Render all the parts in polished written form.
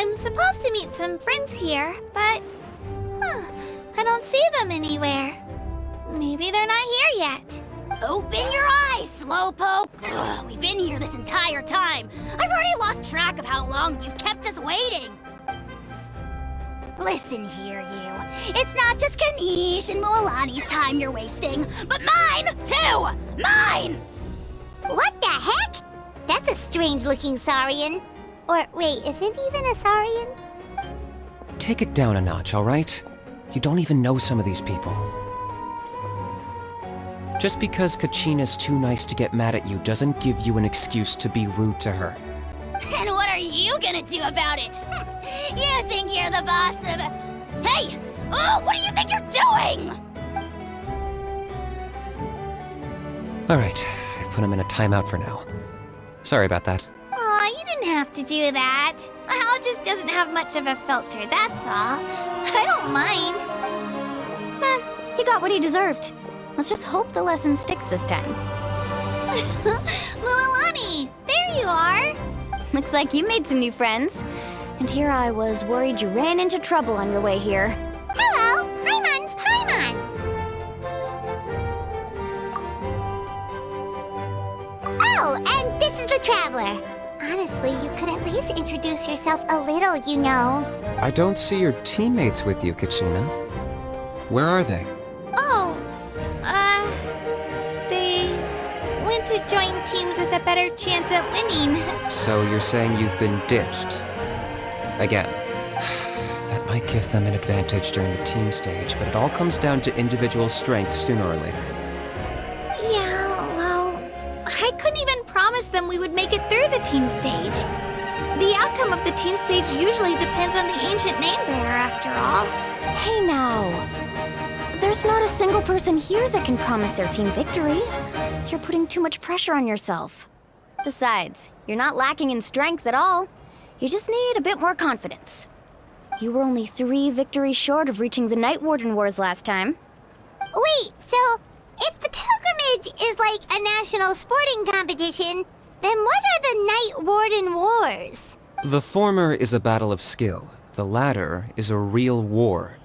I'm supposed to meet some friends here, but... I don't see them anywhere. Maybe they're not here yet. Open your eyes, Slowpoke! Ugh, we've been here this entire time. I've already lost track of how long you've kept us waiting. Listen here, you. It's not just Ganesh and Moalani's time you're wasting, but mine, too! Mine! What the heck? That's a strange-looking Saurian. Or, wait, is it even a Saurian? Take it down a notch, alright? You don't even know some of these people. Just because Kachina's too nice to get mad at you doesn't give you an excuse to be rude to her. And what are you gonna do about it? You think you're the boss of... Hey! Oh, what do you think you're doing? Alright, I've put him in a timeout for now. Sorry about that. Aw, you didn't have to do that. Hal just doesn't have much of a filter, that's all. I don't mind. He got what he deserved. Let's just hope the lesson sticks this time. Mualani, there you are. Looks like you made some new friends. And here I was worried you ran into trouble on your way here. Hello, Paimon's Paimon. Oh, and this is the Traveler. Honestly, you could at least introduce yourself a little, you know. I don't see your teammates with you, Kachina. Where are they? Oh, they went to join teams with a better chance at winning. So you're saying you've been ditched? Again. That might give them an advantage during the team stage, but it all comes down to individual strength sooner or later. Yeah, well, I couldn't even promise them we would make it through the team stage. The outcome of the team stage usually depends on the ancient name bearer, after all. Hey now. There's not a single person here that can promise their team victory. You're putting too much pressure on yourself. Besides, you're not lacking in strength at all. You just need a bit more confidence. You were only 3 victories short of reaching the Night Warden Wars last time. Wait, so if the pilgrimage is like a national sporting competition, then what are the Night Warden Wars? The former is a battle of skill. The latter is a real war.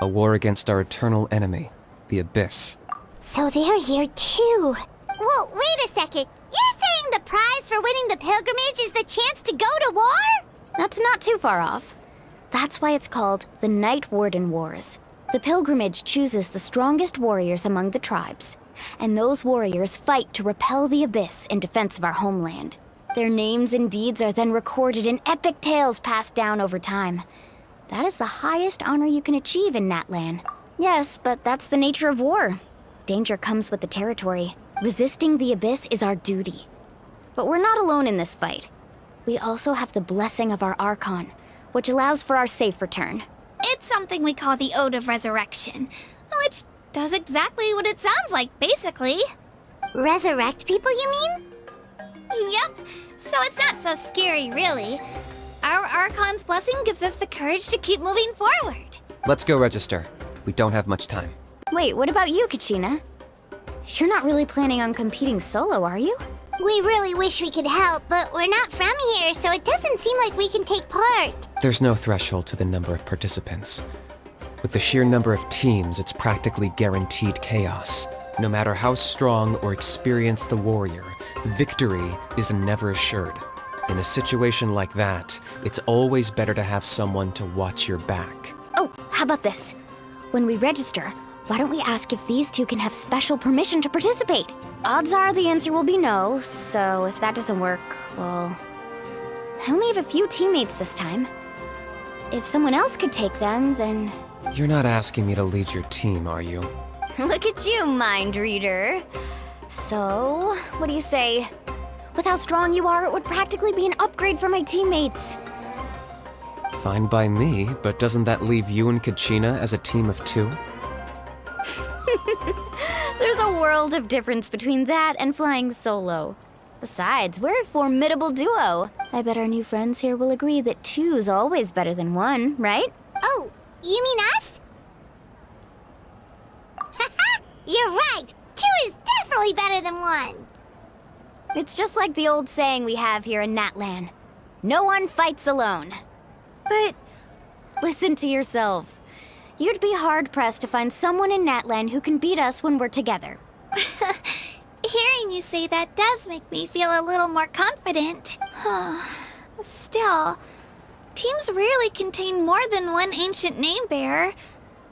A war against our eternal enemy, the Abyss. So they're here too. Well, wait a second. You're saying the prize for winning the pilgrimage is the chance to go to war? That's not too far off. That's why it's called the Night Warden Wars. The pilgrimage chooses the strongest warriors among the tribes, and those warriors fight to repel the Abyss in defense of our homeland. Their names and deeds are then recorded in epic tales passed down over time. That is the highest honor you can achieve in Natlan. Yes, but that's the nature of war. Danger comes with the territory. Resisting the Abyss is our duty. But we're not alone in this fight. We also have the blessing of our Archon, which allows for our safe return. It's something we call the Ode of Resurrection, which does exactly what it sounds like, basically. Resurrect people, you mean? Yep, so it's not so scary, really. Our Archon's blessing gives us the courage to keep moving forward. Let's go register. We don't have much time. Wait, what about you, Kachina? You're not really planning on competing solo, are you? We really wish we could help, but we're not from here, so it doesn't seem like we can take part. There's no threshold to the number of participants. With the sheer number of teams, it's practically guaranteed chaos. No matter how strong or experienced the warrior, victory is never assured. In a situation like that, it's always better to have someone to watch your back. Oh, how about this? When we register, why don't we ask if these two can have special permission to participate? Odds are the answer will be no, so if that doesn't work, well... I only have a few teammates this time. If someone else could take them, then... You're not asking me to lead your team, are you? Look at you, mind reader. So, what do you say? With how strong you are, it would practically be an upgrade for my teammates. Fine by me, but doesn't that leave you and Kachina as a team of 2? There's a world of difference between that and flying solo. Besides, we're a formidable duo. I bet our new friends here will agree that 2's always better than 1, right? Oh, you mean us? Haha, you're right. 2 is definitely better than 1. It's just like the old saying we have here in Natlan. No one fights alone. But Listen to yourself. You'd be hard-pressed to find someone in Natlan who can beat us when we're together. hearing you say that does make me feel a little more confident. Still, teams rarely contain more than one ancient name bearer.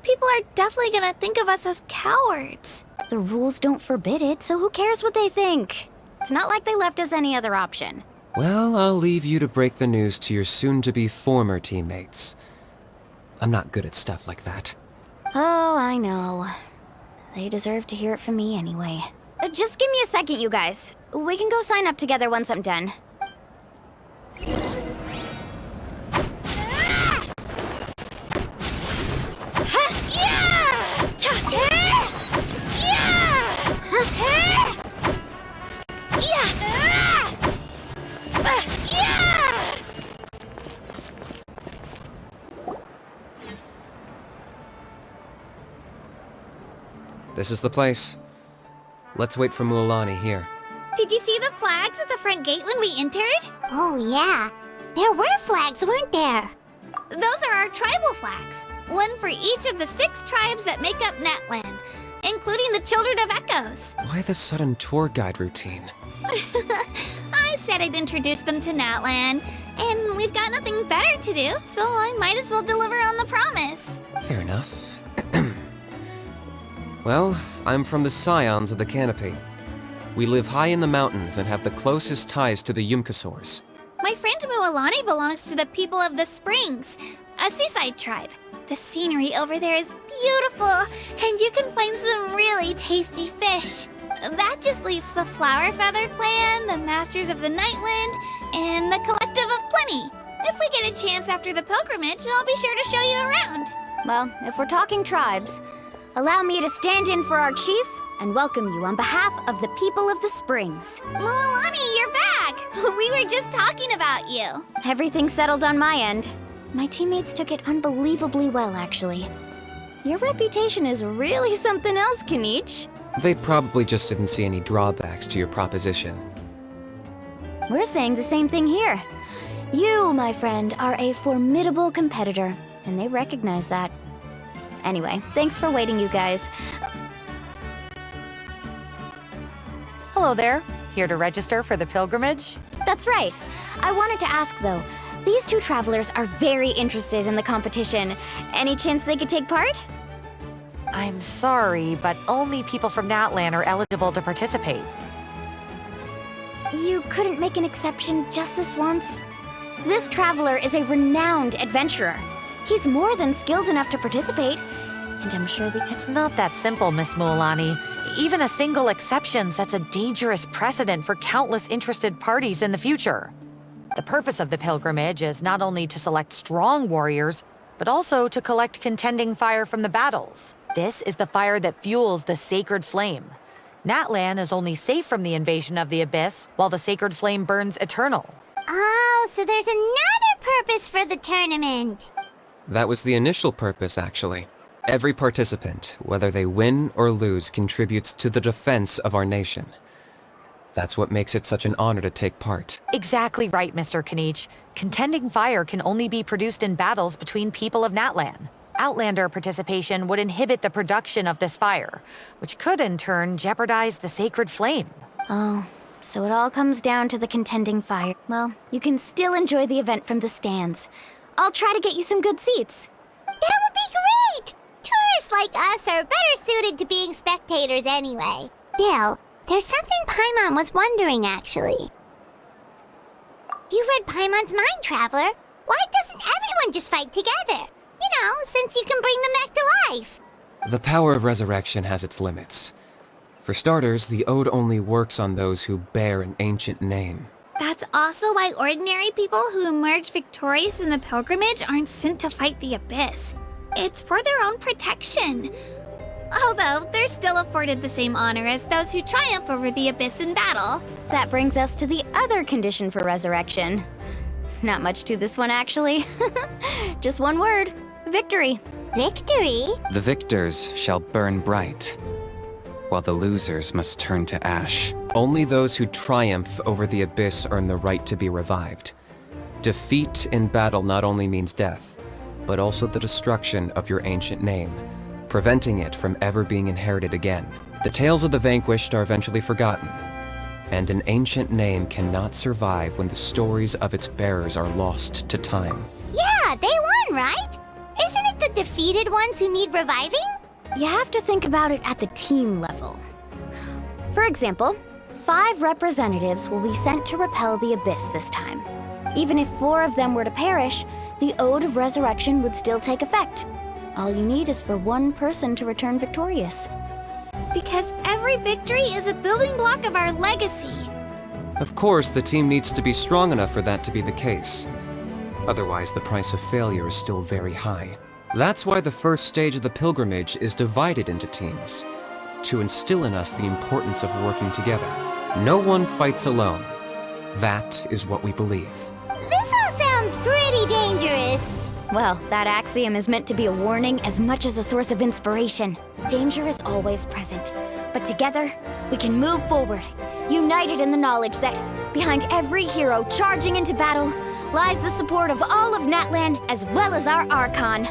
People are definitely gonna think of us as cowards. The rules don't forbid it, so who cares what they think? It's not like they left us any other option. Well, I'll leave you to break the news to your soon-to-be former teammates. I'm not good at stuff like that. Oh, I know. They deserve to hear it from me anyway. Just give me a second, you guys. We can go sign up together once I'm done. This is the place. Let's wait for Mualani here. Did you see the flags at the front gate when we entered? Oh, yeah. There were flags, weren't there? Those are our tribal flags. One for each of the 6 tribes that make up Natlan, including the Children of Echoes. Why the sudden tour guide routine? I said I'd introduce them to Natlan, and we've got nothing better to do, so I might as well deliver on the promise. Fair enough. Well, I'm from the Scions of the Canopy. We live high in the mountains and have the closest ties to the Yumkasaurs. My friend Mualani belongs to the people of the Springs, a seaside tribe. The scenery over there is beautiful, and you can find some really tasty fish. That just leaves the Flower Feather Clan, the Masters of the Nightwind, and the Collective of Plenty. If we get a chance after the pilgrimage, I'll be sure to show you around. Well, if we're talking tribes, allow me to stand in for our chief and welcome you on behalf of the people of the Springs. Mualani, you're back! We were just talking about you. Everything's settled on my end. My teammates took it unbelievably well, actually. Your reputation is really something else, Kanich. They probably just didn't see any drawbacks to your proposition. We're saying the same thing here. You, my friend, are a formidable competitor, and they recognize that. Anyway, thanks for waiting, you guys. Hello there. Here to register for the pilgrimage? That's right. I wanted to ask, though. These 2 travelers are very interested in the competition. Any chance they could take part? I'm sorry, but only people from Natlan are eligible to participate. You couldn't make an exception just this once? This traveler is a renowned adventurer. He's more than skilled enough to participate, and I'm sure that It's not that simple, Miss Mualani. Even a single exception sets a dangerous precedent for countless interested parties in the future. The purpose of the pilgrimage is not only to select strong warriors, but also to collect contending fire from the battles. This is the fire that fuels the sacred flame. Natlan is only safe from the invasion of the Abyss, while the sacred flame burns eternal. Oh, so there's another purpose for the tournament. That was the initial purpose, actually. Every participant, whether they win or lose, contributes to the defense of our nation. That's what makes it such an honor to take part. Exactly right, Mr. Kanich. Contending fire can only be produced in battles between people of Natlan. Outlander participation would inhibit the production of this fire, which could in turn jeopardize the sacred flame. Oh, so it all comes down to the contending fire. Well, you can still enjoy the event from the stands. I'll try to get you some good seats. That would be great! Tourists like us are better suited to being spectators anyway. Still, there's something Paimon was wondering, actually. You read Paimon's mind, Traveler. Why doesn't everyone just fight together? You know, since you can bring them back to life. The power of resurrection has its limits. For starters, the ode only works on those who bear an ancient name. That's also why ordinary people who emerge victorious in the pilgrimage aren't sent to fight the Abyss. It's for their own protection. Although, they're still afforded the same honor as those who triumph over the Abyss in battle. That brings us to the other condition for resurrection. Not much to this one, actually. Just one word. Victory. Victory? The victors shall burn bright, while the losers must turn to ash. Only those who triumph over the Abyss earn the right to be revived. Defeat in battle not only means death, but also the destruction of your ancient name, preventing it from ever being inherited again. The tales of the vanquished are eventually forgotten, and an ancient name cannot survive when the stories of its bearers are lost to time. Yeah, they won, right? Isn't it the defeated ones who need reviving? You have to think about it at the team level. For example, 5 representatives will be sent to repel the Abyss this time. Even if 4 of them were to perish, the Ode of Resurrection would still take effect. All you need is for 1 person to return victorious. Because every victory is a building block of our legacy. Of course, the team needs to be strong enough for that to be the case. Otherwise, the price of failure is still very high. That's why the first stage of the pilgrimage is divided into teams, to instill in us the importance of working together. No one fights alone. That is what we believe. This all sounds pretty dangerous. Well, that axiom is meant to be a warning as much as a source of inspiration. Danger is always present, but together, we can move forward, united in the knowledge that behind every hero charging into battle lies the support of all of Natlan as well as our Archon.